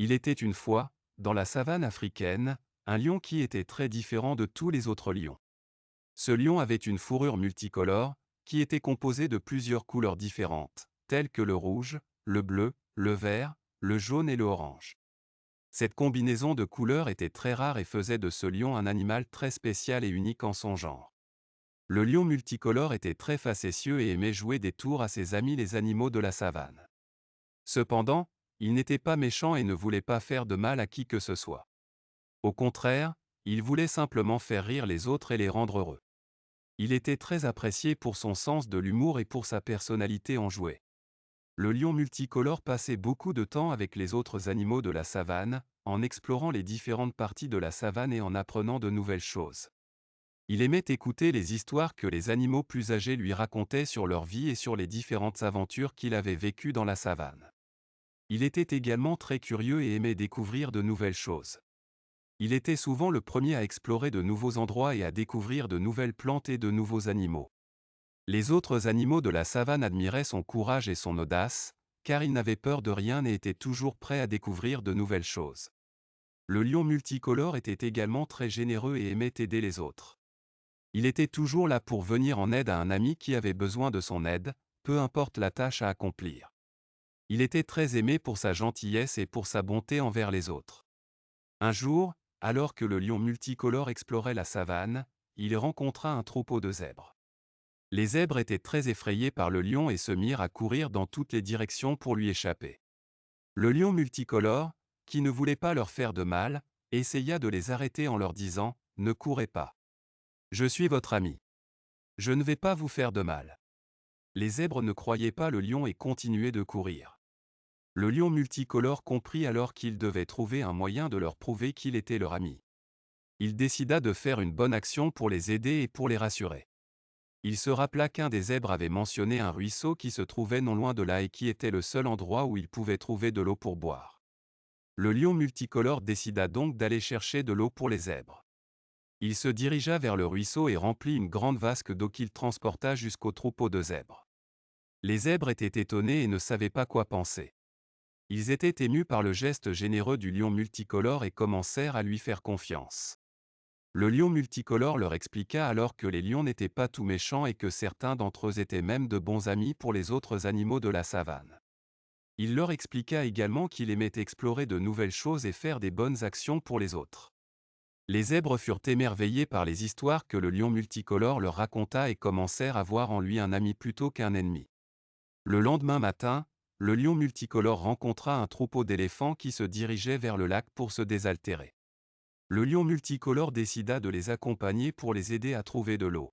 Il était une fois, dans la savane africaine, un lion qui était très différent de tous les autres lions. Ce lion avait une fourrure multicolore, qui était composée de plusieurs couleurs différentes, telles que le rouge, le bleu, le vert, le jaune et le orange. Cette combinaison de couleurs était très rare et faisait de ce lion un animal très spécial et unique en son genre. Le lion multicolore était très facétieux et aimait jouer des tours à ses amis les animaux de la savane. Cependant, il n'était pas méchant et ne voulait pas faire de mal à qui que ce soit. Au contraire, il voulait simplement faire rire les autres et les rendre heureux. Il était très apprécié pour son sens de l'humour et pour sa personnalité enjouée. Le lion multicolore passait beaucoup de temps avec les autres animaux de la savane, en explorant les différentes parties de la savane et en apprenant de nouvelles choses. Il aimait écouter les histoires que les animaux plus âgés lui racontaient sur leur vie et sur les différentes aventures qu'il avait vécues dans la savane. Il était également très curieux et aimait découvrir de nouvelles choses. Il était souvent le premier à explorer de nouveaux endroits et à découvrir de nouvelles plantes et de nouveaux animaux. Les autres animaux de la savane admiraient son courage et son audace, car il n'avait peur de rien et était toujours prêt à découvrir de nouvelles choses. Le lion multicolore était également très généreux et aimait aider les autres. Il était toujours là pour venir en aide à un ami qui avait besoin de son aide, peu importe la tâche à accomplir. Il était très aimé pour sa gentillesse et pour sa bonté envers les autres. Un jour, alors que le lion multicolore explorait la savane, il rencontra un troupeau de zèbres. Les zèbres étaient très effrayés par le lion et se mirent à courir dans toutes les directions pour lui échapper. Le lion multicolore, qui ne voulait pas leur faire de mal, essaya de les arrêter en leur disant « Ne courez pas. Je suis votre ami. Je ne vais pas vous faire de mal. » Les zèbres ne croyaient pas le lion et continuaient de courir. Le lion multicolore comprit alors qu'il devait trouver un moyen de leur prouver qu'il était leur ami. Il décida de faire une bonne action pour les aider et pour les rassurer. Il se rappela qu'un des zèbres avait mentionné un ruisseau qui se trouvait non loin de là et qui était le seul endroit où il pouvait trouver de l'eau pour boire. Le lion multicolore décida donc d'aller chercher de l'eau pour les zèbres. Il se dirigea vers le ruisseau et remplit une grande vasque d'eau qu'il transporta jusqu'au troupeau de zèbres. Les zèbres étaient étonnés et ne savaient pas quoi penser. Ils étaient émus par le geste généreux du lion multicolore et commencèrent à lui faire confiance. Le lion multicolore leur expliqua alors que les lions n'étaient pas tout méchants et que certains d'entre eux étaient même de bons amis pour les autres animaux de la savane. Il leur expliqua également qu'il aimait explorer de nouvelles choses et faire des bonnes actions pour les autres. Les zèbres furent émerveillés par les histoires que le lion multicolore leur raconta et commencèrent à voir en lui un ami plutôt qu'un ennemi. Le lendemain matin, le lion multicolore rencontra un troupeau d'éléphants qui se dirigeaient vers le lac pour se désaltérer. Le lion multicolore décida de les accompagner pour les aider à trouver de l'eau.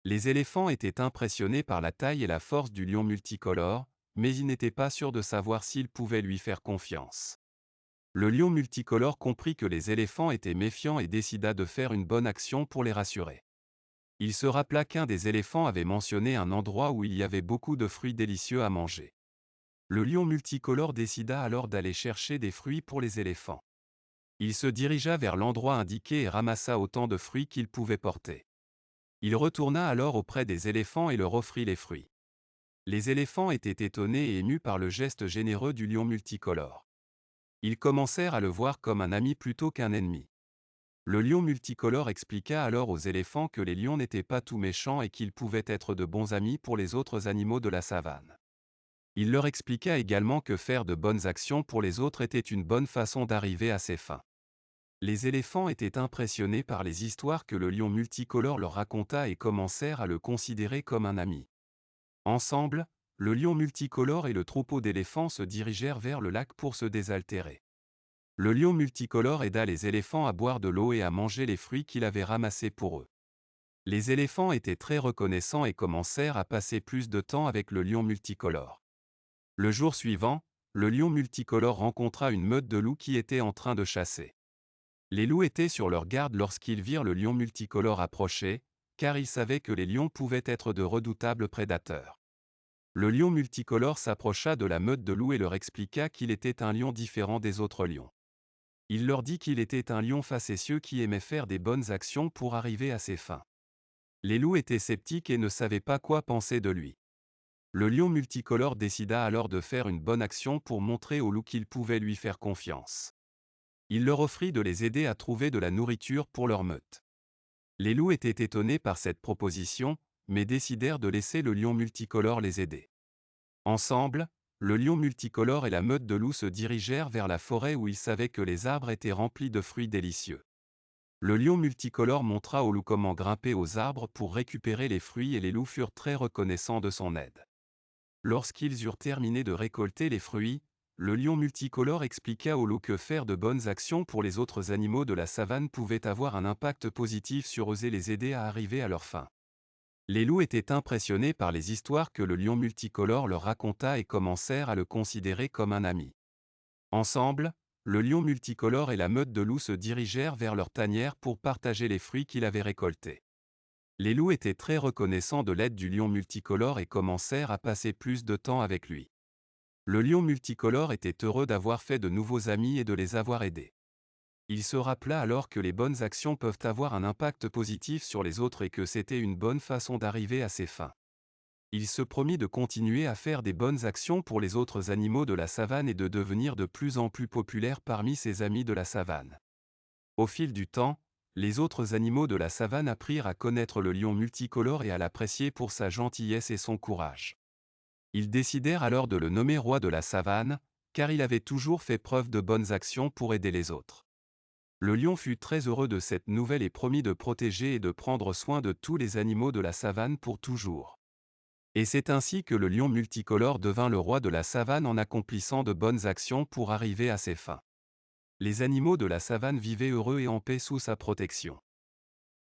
Les éléphants étaient impressionnés par la taille et la force du lion multicolore, mais ils n'étaient pas sûrs de savoir s'ils pouvaient lui faire confiance. Le lion multicolore comprit que les éléphants étaient méfiants et décida de faire une bonne action pour les rassurer. Il se rappela qu'un des éléphants avait mentionné un endroit où il y avait beaucoup de fruits délicieux à manger. Le lion multicolore décida alors d'aller chercher des fruits pour les éléphants. Il se dirigea vers l'endroit indiqué et ramassa autant de fruits qu'il pouvait porter. Il retourna alors auprès des éléphants et leur offrit les fruits. Les éléphants étaient étonnés et émus par le geste généreux du lion multicolore. Ils commencèrent à le voir comme un ami plutôt qu'un ennemi. Le lion multicolore expliqua alors aux éléphants que les lions n'étaient pas tout méchants et qu'ils pouvaient être de bons amis pour les autres animaux de la savane. Il leur expliqua également que faire de bonnes actions pour les autres était une bonne façon d'arriver à ses fins. Les éléphants étaient impressionnés par les histoires que le lion multicolore leur raconta et commencèrent à le considérer comme un ami. Ensemble, le lion multicolore et le troupeau d'éléphants se dirigèrent vers le lac pour se désaltérer. Le lion multicolore aida les éléphants à boire de l'eau et à manger les fruits qu'il avait ramassés pour eux. Les éléphants étaient très reconnaissants et commencèrent à passer plus de temps avec le lion multicolore. Le jour suivant, le lion multicolore rencontra une meute de loups qui étaient en train de chasser. Les loups étaient sur leur garde lorsqu'ils virent le lion multicolore approcher, car ils savaient que les lions pouvaient être de redoutables prédateurs. Le lion multicolore s'approcha de la meute de loups et leur expliqua qu'il était un lion différent des autres lions. Il leur dit qu'il était un lion facétieux qui aimait faire des bonnes actions pour arriver à ses fins. Les loups étaient sceptiques et ne savaient pas quoi penser de lui. Le lion multicolore décida alors de faire une bonne action pour montrer au loup qu'il pouvait lui faire confiance. Il leur offrit de les aider à trouver de la nourriture pour leur meute. Les loups étaient étonnés par cette proposition, mais décidèrent de laisser le lion multicolore les aider. Ensemble, le lion multicolore et la meute de loups se dirigèrent vers la forêt où ils savaient que les arbres étaient remplis de fruits délicieux. Le lion multicolore montra aux loups comment grimper aux arbres pour récupérer les fruits et les loups furent très reconnaissants de son aide. Lorsqu'ils eurent terminé de récolter les fruits, le lion multicolore expliqua aux loups que faire de bonnes actions pour les autres animaux de la savane pouvait avoir un impact positif sur eux et les aider à arriver à leur fin. Les loups étaient impressionnés par les histoires que le lion multicolore leur raconta et commencèrent à le considérer comme un ami. Ensemble, le lion multicolore et la meute de loups se dirigèrent vers leur tanière pour partager les fruits qu'il avait récoltés. Les loups étaient très reconnaissants de l'aide du lion multicolore et commencèrent à passer plus de temps avec lui. Le lion multicolore était heureux d'avoir fait de nouveaux amis et de les avoir aidés. Il se rappela alors que les bonnes actions peuvent avoir un impact positif sur les autres et que c'était une bonne façon d'arriver à ses fins. Il se promit de continuer à faire des bonnes actions pour les autres animaux de la savane et de devenir de plus en plus populaire parmi ses amis de la savane. Au fil du temps, les autres animaux de la savane apprirent à connaître le lion multicolore et à l'apprécier pour sa gentillesse et son courage. Ils décidèrent alors de le nommer roi de la savane, car il avait toujours fait preuve de bonnes actions pour aider les autres. Le lion fut très heureux de cette nouvelle et promit de protéger et de prendre soin de tous les animaux de la savane pour toujours. Et c'est ainsi que le lion multicolore devint le roi de la savane en accomplissant de bonnes actions pour arriver à ses fins. Les animaux de la savane vivaient heureux et en paix sous sa protection.